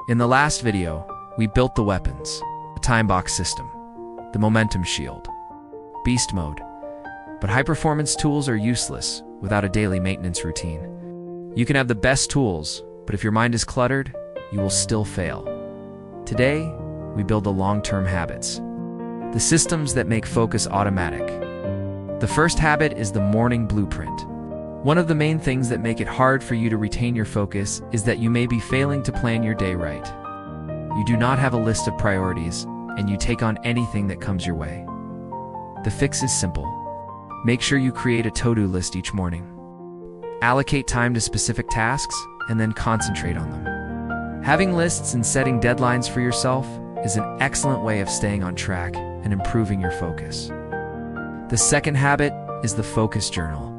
In the last video, we built the weapons, the time box system, the momentum shield, beast mode. But high-performance tools are useless without a daily maintenance routine. You can have the best tools, but if your mind is cluttered, you will still fail. Today, we build the long-term habits, the systems that make focus automatic. The first habit is the morning blueprint. One of the main things that make it hard for you to retain your focus is that you may be failing to plan your day right. You do not have a list of priorities, and you take on anything that comes your way. The fix is simple. Make sure you create a to-do list each morning. Allocate time to specific tasks, and then concentrate on them. Having lists and setting deadlines for yourself is an excellent way of staying on track and improving your focus. The second habit is the focus journal.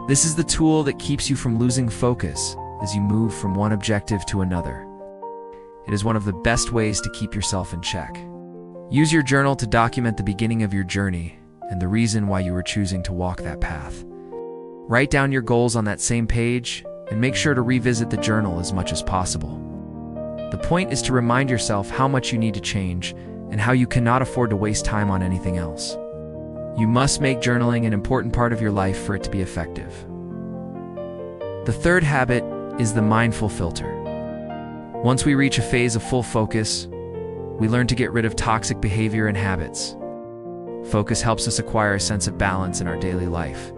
This is the tool that keeps you from losing focus as you move from one objective to another. It is one of the best ways to keep yourself in check. Use your journal to document the beginning of your journey and the reason why you were choosing to walk that path. Write down your goals on that same page and make sure to revisit the journal as much as possible. The point is to remind yourself how much you need to change and how you cannot afford to waste time on anything else. You must make journaling an important part of your life for it to be effective. The third habit is the mindful filter. Once we reach a phase of full focus, we learn to get rid of toxic behavior and habits. Focus helps us acquire a sense of balance in our daily life.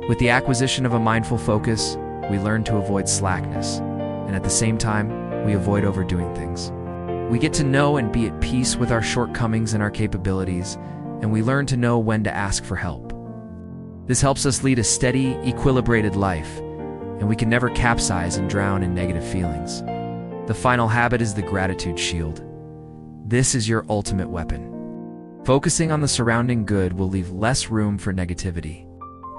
With the acquisition of a mindful focus, we learn to avoid slackness, and at the same time, we avoid overdoing things. We get to know and be at peace with our shortcomings and our capabilities, and we learn to know when to ask for help. This helps us lead a steady, equilibrated life, and we can never capsize and drown in negative feelings. The final habit is the gratitude shield. This is your ultimate weapon. Focusing on the surrounding good will leave less room for negativity.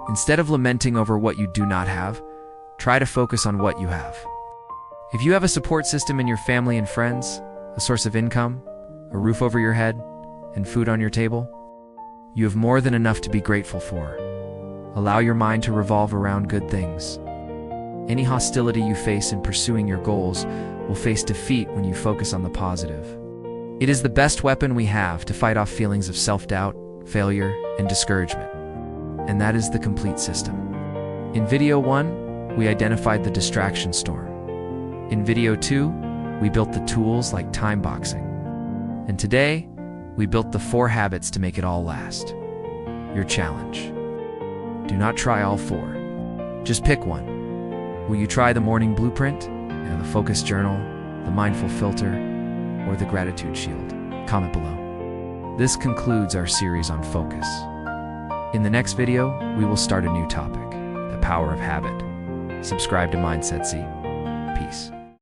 Instead of lamenting over what you do not have, try to focus on what you have. If you have a support system in your family and friends, a source of income, a roof over your head, and food on your table, you have more than enough to be grateful for. Allow your mind to revolve around good things. Any hostility you face in pursuing your goals will face defeat when you focus on the positive. It is the best weapon we have to fight off feelings of self-doubt, failure, and discouragement. And that is the complete system. In video 1, we identified the distraction storm. In video 2, we built the tools like time boxing. And today, we built the 4 habits to make it all last. Your challenge. Do not try all 4. Just pick one. Will you try the morning blueprint, the focus journal, the mindful filter, or the gratitude shield? Comment below. This concludes our series on focus. In the next video, we will start a new topic, the power of habit. Subscribe to Mindset Z. Peace.